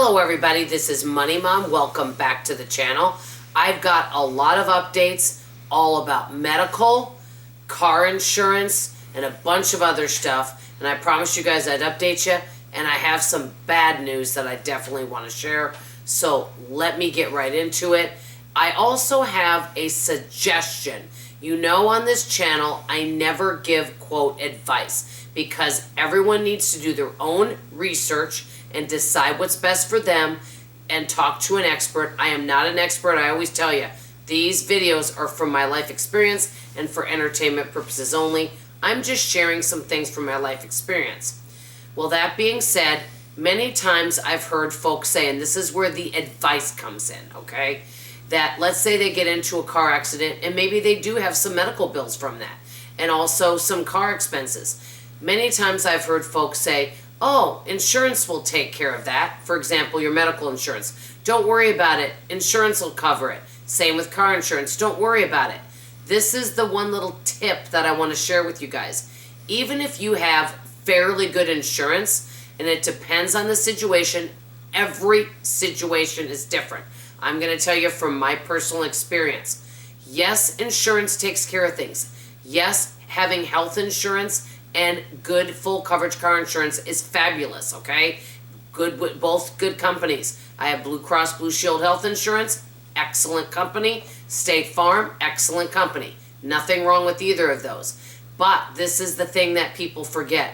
Hello everybody, this is Money Mom. Welcome back to the channel. I've got a lot of updates all about medical, car insurance, and a bunch of other stuff. And I promised you guys I'd update you, and I have some bad news that I definitely want to share. So let me get right into it. I also have a suggestion. You know, on this channel, I never give quote advice because everyone needs to do their own research and decide what's best for them and talk to an expert. I am not an expert. I always tell you, these videos are from my life experience and for entertainment purposes only. I'm just sharing some things from my life experience. Well, that being said, many times I've heard folks say, and this is where the advice comes in, okay? That let's say they get into a car accident and maybe they do have some medical bills from that and also some car expenses. Many times I've heard folks say, oh, insurance will take care of that. For example, your medical insurance. Don't worry about it. Insurance will cover it. Same with car insurance. Don't worry about it. This is the one little tip that I want to share with you guys. Even if you have fairly good insurance, and it depends on the situation, every situation is different. I'm going to tell you from my personal experience. Yes, insurance takes care of things. Yes, having health insurance and good full coverage car insurance is fabulous, okay? Good with both good companies. I have Blue Cross Blue Shield Health Insurance, excellent company. State Farm, excellent company. Nothing wrong with either of those. But this is the thing that people forget.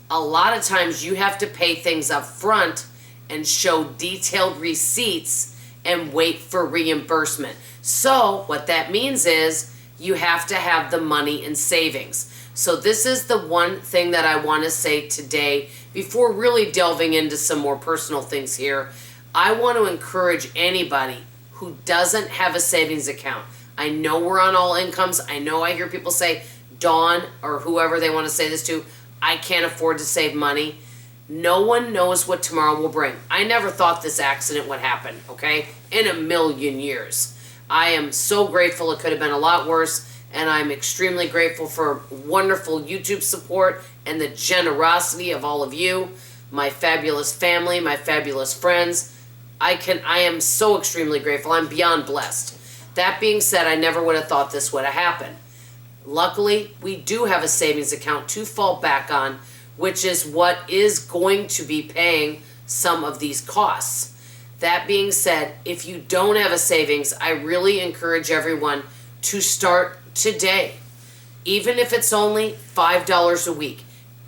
A lot of times you have to pay things up front and show detailed receipts and wait for reimbursement. So what that means is you have to have the money in savings. So this is the one thing that I want to say today before really delving into some more personal things here. I want to encourage anybody who doesn't have a savings account. I know we're on all incomes. I know I hear people say, Dawn, or whoever they want to say this to, I can't afford to save money. No one knows what tomorrow will bring. I never thought this accident would happen, okay? In a million years. I am so grateful. It could have been a lot worse. And I'm extremely grateful for wonderful YouTube support and the generosity of all of you, my fabulous family, my fabulous friends. I am so extremely grateful. I'm beyond blessed. That being said, I never would have thought this would have happened. Luckily, we do have a savings account to fall back on, which is what is going to be paying some of these costs. That being said, if you don't have a savings, I really encourage everyone to start today. Even if it's only $5 a week,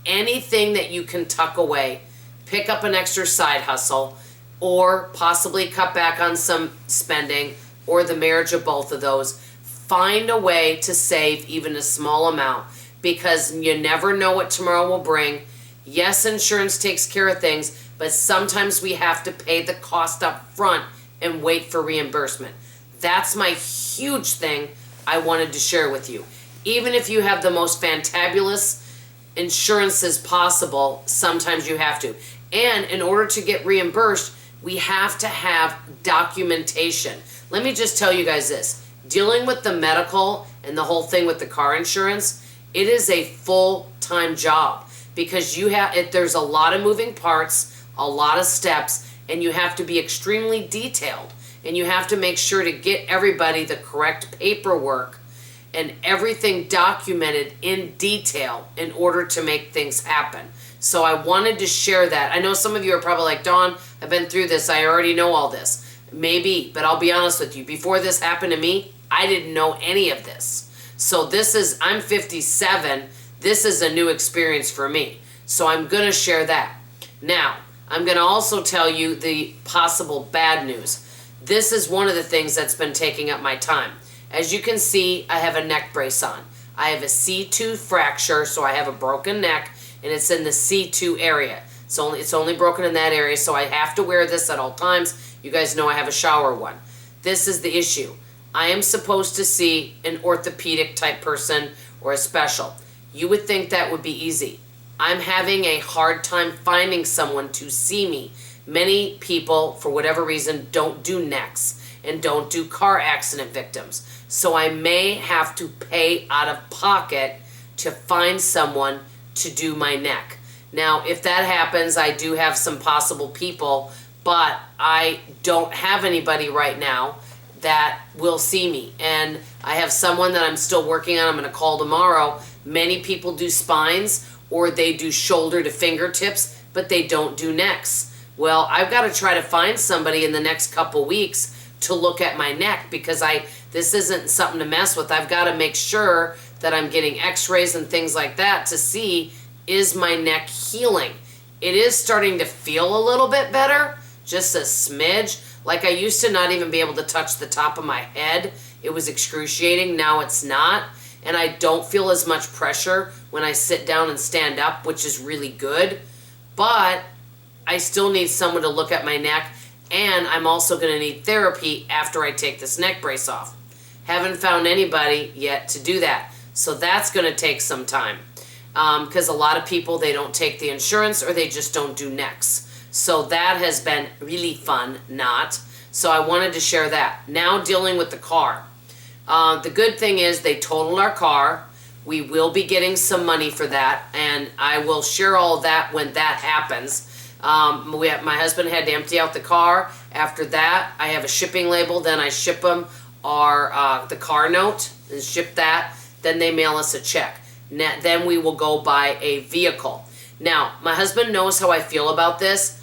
anything that you can tuck away, pick up an extra side hustle, or possibly cut back on some spending, or the marriage of both of those. Find a way to save even a small amount because you never know what tomorrow will bring. Yes, insurance takes care of things, but sometimes we have to pay the cost up front and wait for reimbursement. That's my huge thing I wanted to share with you. Even if you have the most fantabulous insurances possible, sometimes you have to. And in order to get reimbursed, we have to have documentation. Let me just tell you guys this. Dealing with the medical and the whole thing with the car insurance, it is a full-time job because there's a lot of moving parts, a lot of steps, and you have to be extremely detailed. And you have to make sure to get everybody the correct paperwork and everything documented in detail in order to make things happen. So I wanted to share that. I know some of you are probably like, Dawn, I've been through this. I already know all this. Maybe, but I'll be honest with you. Before this happened to me, I didn't know any of this. So I'm 57. This is a new experience for me. So I'm going to share that. Now, I'm going to also tell you the possible bad news. This is one of the things that's been taking up my time. As you can see, I have a neck brace on. I have a C2 fracture, so I have a broken neck, and it's in the C2 area. It's only broken in that area, so I have to wear this at all times. You guys know I have a shower one. This is the issue. I am supposed to see an orthopedic type person or a special. You would think that would be easy. I'm having a hard time finding someone to see me. Many people, for whatever reason, don't do necks and don't do car accident victims. So I may have to pay out of pocket to find someone to do my neck. Now, if that happens, I do have some possible people, but I don't have anybody right now that will see me. And I have someone that I'm still working on. I'm going to call tomorrow. Many people do spines or they do shoulder to fingertips, but they don't do necks. Well, I've got to try to find somebody in the next couple weeks to look at my neck, because this isn't something to mess with. I've got to make sure that I'm getting x-rays and things like that to see, is my neck healing? It is starting to feel a little bit better, just a smidge. Like I used to not even be able to touch the top of my head. It was excruciating. Now it's not. And I don't feel as much pressure when I sit down and stand up, which is really good. But I still need someone to look at my neck, and I'm also going to need therapy after I take this neck brace off. Haven't found anybody yet to do that. So that's going to take some time. Because a lot of people, they don't take the insurance or they just don't do necks. So that has been really fun, not. So I wanted to share that. Now dealing with the car. The good thing is they totaled our car. We will be getting some money for that, and I will share all of that when that happens. My husband had to empty out the car. After that, I have a shipping label. Then I ship them the car note and ship that. Then they mail us a check. Then we will go buy a vehicle. Now, my husband knows how I feel about this.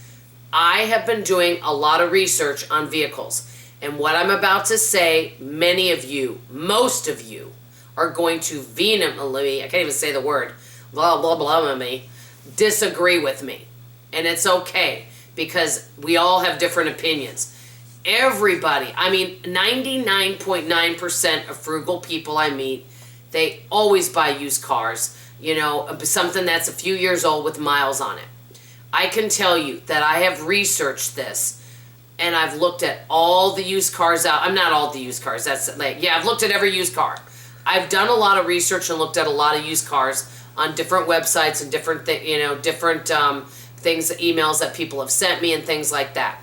I have been doing a lot of research on vehicles. And what I'm about to say, many of you, most of you, are going to vehemently, I can't even say the word, blah, blah, blah, me, disagree with me. And it's okay, because we all have different opinions. Everybody, 99.9% of frugal people I meet, they always buy used cars, something that's a few years old with miles on it. I can tell you that I have researched this, and I've looked at all the used cars out. I'm not all the used cars. I've looked at every used car. I've done a lot of research and looked at a lot of used cars on different websites and different things, emails that people have sent me and things like that.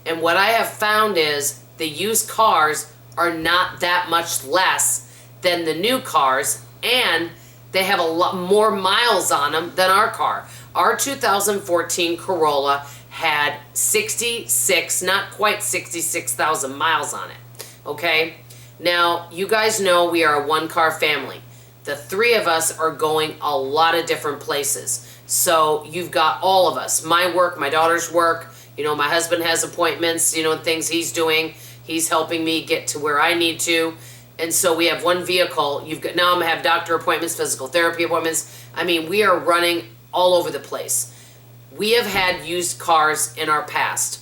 And what I have found is the used cars are not that much less than the new cars, and they have a lot more miles on them than our car. Our 2014 Corolla had 66, not quite 66,000 miles on it, okay? Now, you guys know we are a one-car family. The three of us are going a lot of different places. So you've got all of us, my work, my daughter's work, my husband has appointments, and things he's doing. He's helping me get to where I need to. And so we have one vehicle. Now I'm going to have doctor appointments, physical therapy appointments. We are running all over the place. We have had used cars in our past.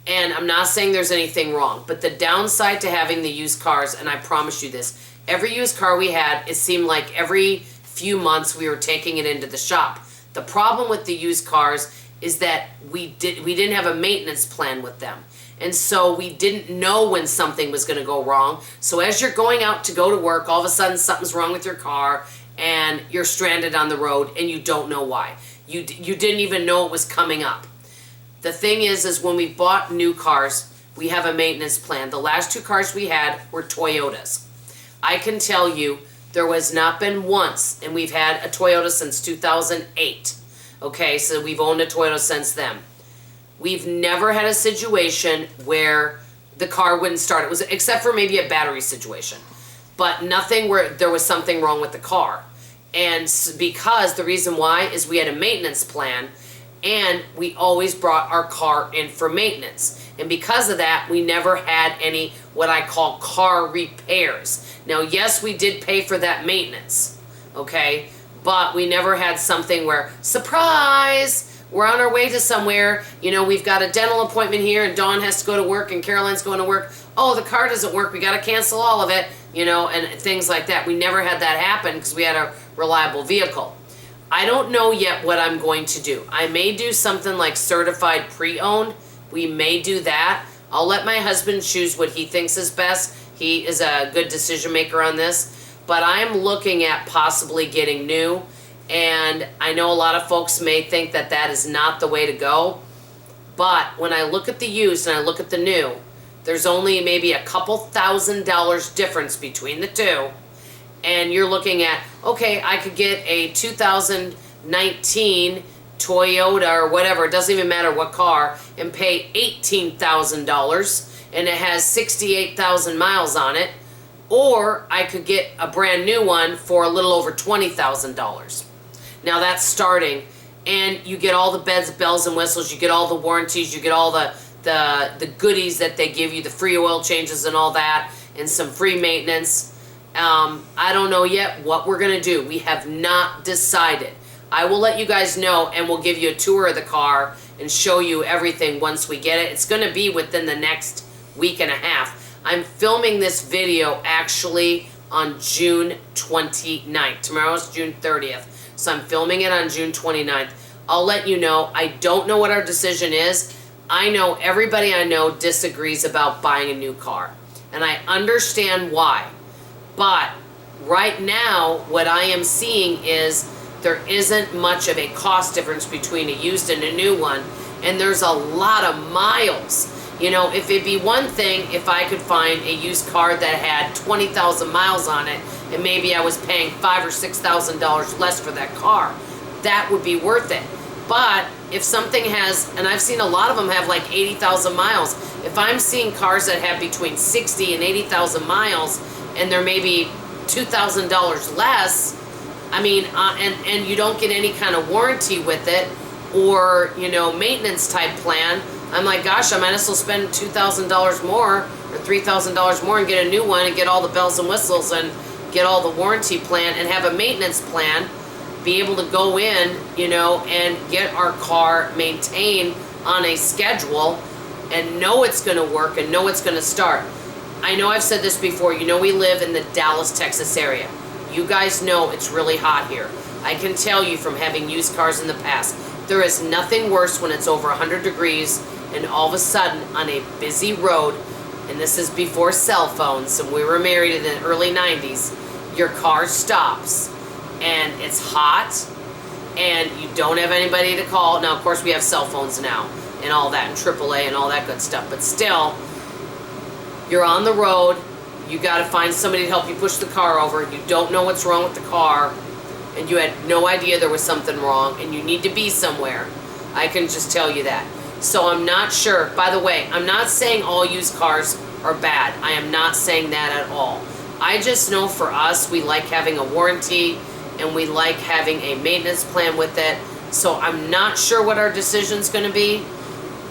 And I'm not saying there's anything wrong, but the downside to having the used cars, and I promise you this, every used car we had, it seemed like every few months we were taking it into the shop. The problem with the used cars is that we didn't have a maintenance plan with them. And so we didn't know when something was going to go wrong. So as you're going out to go to work, all of a sudden something's wrong with your car and you're stranded on the road and you don't know why. You didn't even know it was coming up. The thing is when we bought new cars, we have a maintenance plan. The last two cars we had were Toyotas. I can tell you there has not been once, and we've had a Toyota since 2008. Okay, so we've owned a Toyota since then. We've never had a situation where the car wouldn't start. It was, except for maybe a battery situation, but nothing where there was something wrong with the car. And because the reason why is we had a maintenance plan, and we always brought our car in for maintenance. And because of that, we never had any what I call car repairs. Now, yes, we did pay for that maintenance, okay? But we never had something where, surprise, we're on our way to somewhere, we've got a dental appointment here and Dawn has to go to work and Caroline's going to work. Oh, the car doesn't work, we got to cancel all of it, and things like that. We never had that happen because we had a reliable vehicle. I don't know yet what I'm going to do. I may do something like certified pre-owned. We may do that. I'll let my husband choose what he thinks is best. He is a good decision maker on this. But I'm looking at possibly getting new. And I know a lot of folks may think that that is not the way to go. But when I look at the used and I look at the new, there's only maybe a couple $1,000s difference between the two. And you're looking at, okay, I could get a 2019 Toyota or whatever, it doesn't even matter what car, and pay $18,000 and it has 68,000 miles on it, or I could get a brand new one for a little over $20,000. Now that's starting, and you get all the bells and whistles, you get all the warranties, you get all the goodies that they give you, the free oil changes and all that, and some free maintenance. I don't know yet what we're going to do. We have not decided. I will let you guys know, and we'll give you a tour of the car and show you everything once we get it. It's going to be within the next week and a half. I'm filming this video actually on June 29th. Tomorrow's June 30th. So I'm filming it on June 29th. I'll let you know. I don't know what our decision is. I know everybody I know disagrees about buying a new car. And I understand why. But right now, what I am seeing is there isn't much of a cost difference between a used and a new one. And there's a lot of miles. You know, if it'd be one thing if I could find a used car that had 20,000 miles on it and maybe I was paying $5,000 or $6,000 less for that car, that would be worth it. But if something has, and I've seen a lot of them have like 80,000 miles, if I'm seeing cars that have between 60 and 80,000 miles and they're maybe $2,000 less, I mean, and you don't get any kind of warranty with it or, you know, maintenance type plan, I'm like, gosh, I might as well spend $2,000 more or $3,000 more and get a new one and get all the bells and whistles and get all the warranty plan and have a maintenance plan, be able to go in, you know, and get our car maintained on a schedule and know it's going to work and know it's going to start. I know I've said this before, you know we live in the Dallas, Texas area. You guys know it's really hot here. I can tell you from having used cars in the past, there is nothing worse when it's over 100 degrees and all of a sudden on a busy road, and this is before cell phones, and we were married in the early 90s, your car stops and it's hot and you don't have anybody to call. Now, of course, we have cell phones now and all that and AAA and all that good stuff, but still, you're on the road, you got to find somebody to help you push the car over, you don't know what's wrong with the car, and you had no idea there was something wrong, and you need to be somewhere. I can just tell you that. So I'm not sure. By the way, I'm not saying all used cars are bad. I am not saying that at all. I just know for us, we like having a warranty, and we like having a maintenance plan with it. So I'm not sure what our decision's going to be.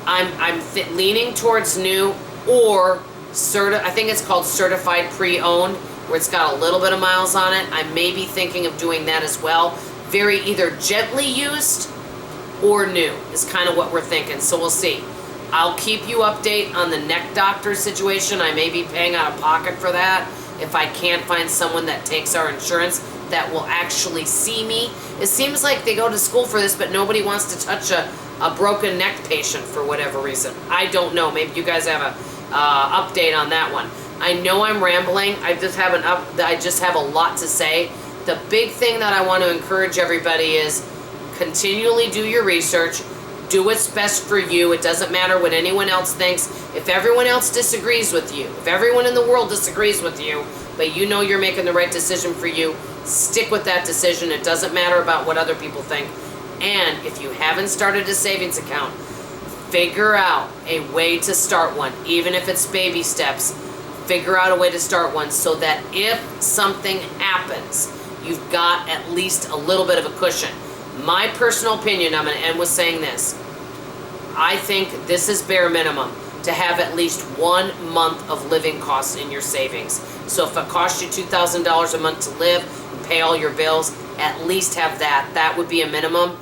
I'm leaning towards new or I think it's called certified pre-owned, where it's got a little bit of miles on it. I may be thinking of doing that as well. Very either gently used or new is kind of what we're thinking. So we'll see. I'll keep you update on the neck doctor situation. I may be paying out of pocket for that if I can't find someone that takes our insurance that will actually see me. It seems like they go to school for this, but nobody wants to touch a broken neck patient for whatever reason. I don't know. Maybe you guys have a update on that one. I know I'm rambling. I just have a lot to say. The big thing that I want to encourage everybody is continually do your research. Do what's best for you. It doesn't matter what anyone else thinks. If everyone else disagrees with you, if everyone in the world disagrees with you, but you know you're making the right decision for you, stick with that decision. It doesn't matter about what other people think. And if you haven't started a savings account, figure out a way to start one, even if it's baby steps. Figure out a way to start one so that if something happens, you've got at least a little bit of a cushion. My personal opinion, I'm going to end with saying this. I think this is bare minimum to have at least 1 month of living costs in your savings. So if it costs you $2,000 a month to live and pay all your bills, at least have that. That would be a minimum.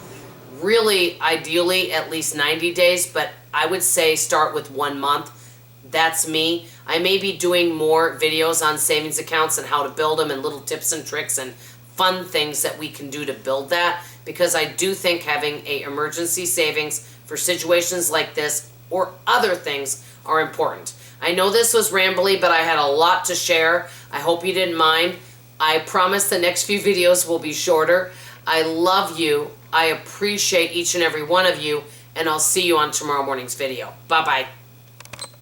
Really, ideally, at least 90 days, but I would say start with 1 month. That's me. I may be doing more videos on savings accounts and how to build them and little tips and tricks and fun things that we can do to build that, because I do think having a emergency savings for situations like this or other things are important. I know this was rambly, but I had a lot to share. I hope you didn't mind. I promise the next few videos will be shorter. I love you. I appreciate each and every one of you, and I'll see you on tomorrow morning's video. Bye-bye.